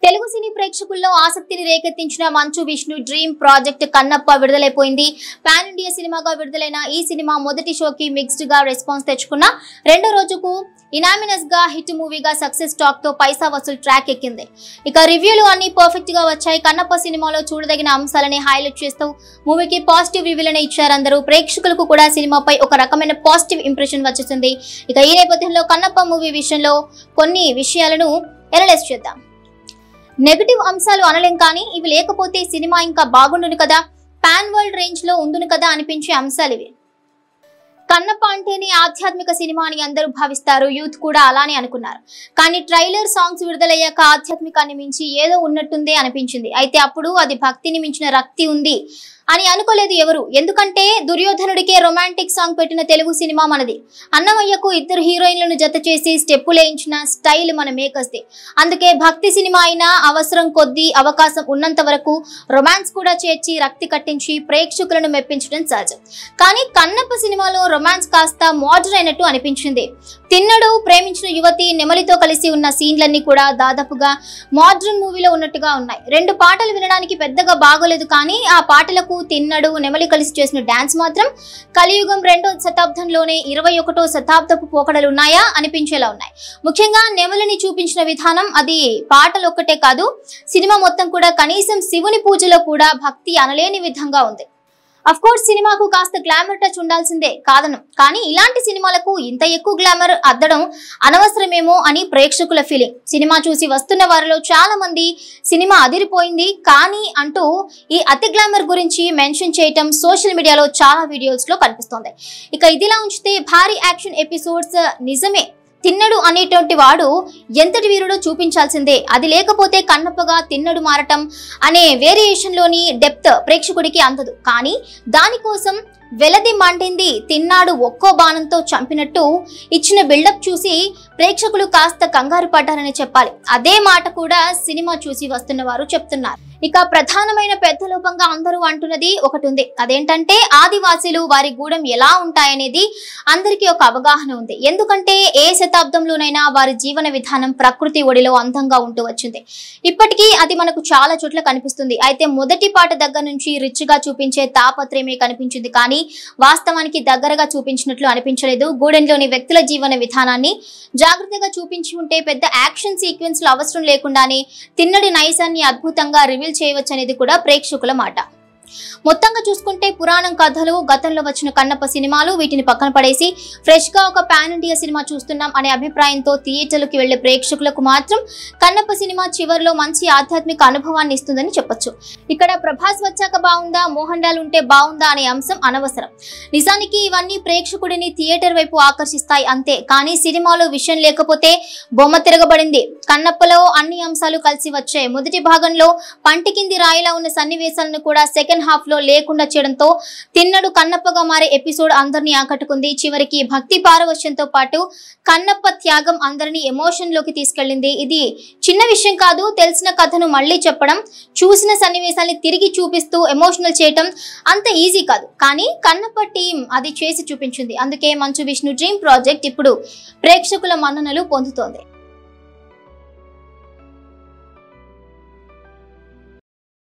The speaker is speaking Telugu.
తెలుగు సినీ ప్రేక్షకుల్లో ఆసక్తిని రేకెత్తించిన మంచు విష్ణు డ్రీమ్ ప్రాజెక్ట్ కన్నప్ప విడుదలైపోయింది. పాన్ ఇండియా సినిమాగా విడుదలైన ఈ సినిమా మొదటి షోకి మిక్స్డ్ గా రెస్పాన్స్ తెచ్చుకున్న రెండో రోజుకు ఇనామినస్ గా హిట్ మూవీగా సక్సెస్ టాక్ తో పైసా వసూలు ట్రాక్ ఎక్కింది. ఇక రివ్యూలు అన్ని పర్ఫెక్ట్ గా వచ్చాయి. కన్నప్ప సినిమాలో చూడదగిన అంశాలని హైలైట్ చేస్తూ మూవీకి పాజిటివ్ రివ్యూలను ఇచ్చారు అందరూ. ప్రేక్షకులకు కూడా సినిమాపై ఒక రకమైన పాజిటివ్ ఇంప్రెషన్ వచ్చేసింది. ఇక ఈ నేపథ్యంలో కన్నప్ప మూవీ విషయంలో కొన్ని విషయాలను అనలైజ్ చేద్దాం. నెగటివ్ అంశాలు అనలేం కానీ ఇవి లేకపోతే సినిమా ఇంకా బాగుండును కదా, పాన్ వరల్డ్ రేంజ్ లో ఉండును కదా అనిపించే అంశాలు ఇవి. కన్నప్ప అంటేనే ఆధ్యాత్మిక సినిమా అని అందరూ భావిస్తారు. యూత్ కూడా అలానే అనుకున్నారు. కానీ ట్రైలర్ సాంగ్స్ విడుదలయ్యాక ఆధ్యాత్మికాన్ని మించి ఏదో ఉన్నట్టుందే అనిపించింది. అయితే అప్పుడు అది భక్తిని మించిన రక్తి ఉంది అని అనుకోలేదు ఎవరు. ఎందుకంటే దుర్యోధనుడికే రొమాంటిక్ సాంగ్ పెట్టిన తెలుగు సినిమా మనది. అన్నమయ్యకు ఇద్దరు హీరోయిన్లను జత చేసి స్టెప్పులేయించిన స్టైల్ మన మేకర్స్ది. అందుకే భక్తి సినిమా అయినా అవసరం కొద్దీ అవకాశం ఉన్నంత వరకు రొమాన్స్ కూడా చేర్చి రక్తి కట్టించి ప్రేక్షకులను మెప్పించడం సహజం. కానీ కన్నప్ప సినిమాలో రొమాన్స్ కాస్త మోడర్న్ అయినట్టు అనిపించింది. తిన్నడు ప్రేమించిన యువతి నెమలితో కలిసి ఉన్న సీన్లన్నీ కూడా దాదాపుగా మోడర్న్ మూవీలో ఉన్నట్టుగా ఉన్నాయి. రెండు పాటలు వినడానికి పెద్దగా బాగోలేదు, కానీ ఆ పాటలకు తిన్నడు నెమలి కలిసి చేసిన డాన్స్ మాత్రం కలియుగం 2వ శతాబ్దంలోనే 21వ శతాబ్దపు పోకడలు ఉన్నాయా అనిపించేలా ఉన్నాయి. ముఖ్యంగా నెమలిని చూపించిన విధానం, అది పాటలు ఒక్కటే కాదు సినిమా మొత్తం కూడా కనీసం శివుని పూజలో కూడా భక్తి అనలేని విధంగా ఉంది. అఫ్ కోర్స్ సినిమాకు కాస్త గ్లామర్ టచ్ ఉండాల్సిందే కాదను, కానీ ఇలాంటి సినిమాలకు ఇంత ఎక్కువ గ్లామర్ అద్దడం అనవసరమేమో అని ప్రేక్షకుల ఫీలింగ్. సినిమా చూసి వస్తున్న వారిలో చాలా మంది సినిమా అదిరిపోయింది కానీ అంటూ ఈ అతి గ్లామర్ గురించి మెన్షన్ చేయటం సోషల్ మీడియాలో చాలా వీడియోస్ లో కనిపిస్తోంది. ఇక ఇదిలా ఉంచితే భారీ యాక్షన్ ఎపిసోడ్స్ నిజమే. తిన్నడు అనేటువంటి వాడు ఎంతటి వీరుడో చూపించాల్సిందే. అది లేకపోతే కన్నప్పగా తిన్నడు మారటం అనే వేరియేషన్ లోని డెప్త్ ప్రేక్షకుడికి అందదు. కానీ దానికోసం వెలది మండింది తిన్నాడు ఒక్కో బాణంతో చంపినట్టు ఇచ్చిన బిల్డప్ చూసి ప్రేక్షకులు కాస్త కంగారు పడ్డారని చెప్పాలి. అదే మాట కూడా సినిమా చూసి వస్తున్న వారు చెప్తున్నారు. ఇక ప్రధానమైన పెద్ద లోపంగా అందరూ అంటున్నది ఒకటి ఉంది. అదేంటంటే ఆదివాసీలు వారి గూడెం ఎలా ఉంటాయనేది అందరికీ ఒక అవగాహన ఉంది. ఎందుకంటే ఏ శతాబ్దంలోనైనా వారి జీవన విధానం ప్రకృతి ఒడిలో అందంగా ఉంటూ వచ్చింది. ఇప్పటికీ అది మనకు చాలా చోట్ల కనిపిస్తుంది. అయితే మొదటి పాట దగ్గర నుంచి రిచ్ గా చూపించే తాపత్రయమే కనిపించింది, కానీ వాస్తవానికి దగ్గరగా చూపించినట్లు అనిపించలేదు. గూడెంలోని వ్యక్తుల జీవన విధానాన్ని జాగ్రత్తగా చూపించి ఉంటే పెద్ద యాక్షన్ సీక్వెన్స్ అవసరం లేకుండానే తిన్నడి నైజాన్ని అద్భుతంగా రివీల్ చేయవచ్చు అనేది కూడా ప్రేక్షకుల మాట. మొత్తంగా చూసుకుంటే పురాణం కథలు, గతంలో వచ్చిన కన్నప్ప సినిమాలు వీటిని పక్కన పడేసి ఫ్రెష్ గా ఒక పాన్ ఇండియా సినిమా చూస్తున్నాం అనే అభిప్రాయంతో థియేటర్లకు వెళ్లే ప్రేక్షకులకు మాత్రం కన్నప్ప సినిమా చివరిలో మంచి ఆధ్యాత్మిక అనుభవాన్ని ఇస్తుందని చెప్పొచ్చు. ఇక్కడ ప్రభాస్ వచ్చాక బాగుందా, మోహన్ లాల్ ఉంటే బాగుందా అనే అంశం అనవసరం. నిజానికి ఇవన్నీ ప్రేక్షకుడిని థియేటర్ వైపు ఆకర్షిస్తాయి అంతే. కానీ సినిమాలో విషయం లేకపోతే బొమ్మ తిరగబడింది. కన్నప్పలో అన్ని అంశాలు కలిసి వచ్చాయి. మొదటి భాగంలో పంటి కింది రాయిలా ఉన్న సన్నివేశాలను కూడా సెకండ్ హాఫ్ లో లేకుండా చేయడంతో తిన్నడు కన్నప్పగా మారే ఎపిసోడ్ అందరినీ ఆకట్టుకుంది. చివరికి భక్తి పారవశ్యంతో పాటు కన్నప్ప త్యాగం అందరినీ ఎమోషన్ లోకి తీసుకెళ్లింది. ఇది చిన్న విషయం కాదు. తెలిసిన కథను మళ్ళీ చెప్పడం, చూసిన సన్నివేశాన్ని తిరిగి చూపిస్తూ ఎమోషనల్ చేయటం అంత ఈజీ కాదు. కానీ కన్నప్ప టీం అది చేసి చూపించింది. అందుకే మంచు విష్ణు డ్రీమ్ ప్రాజెక్ట్ ఇప్పుడు ప్రేక్షకుల మన్ననలు పొందుతోంది.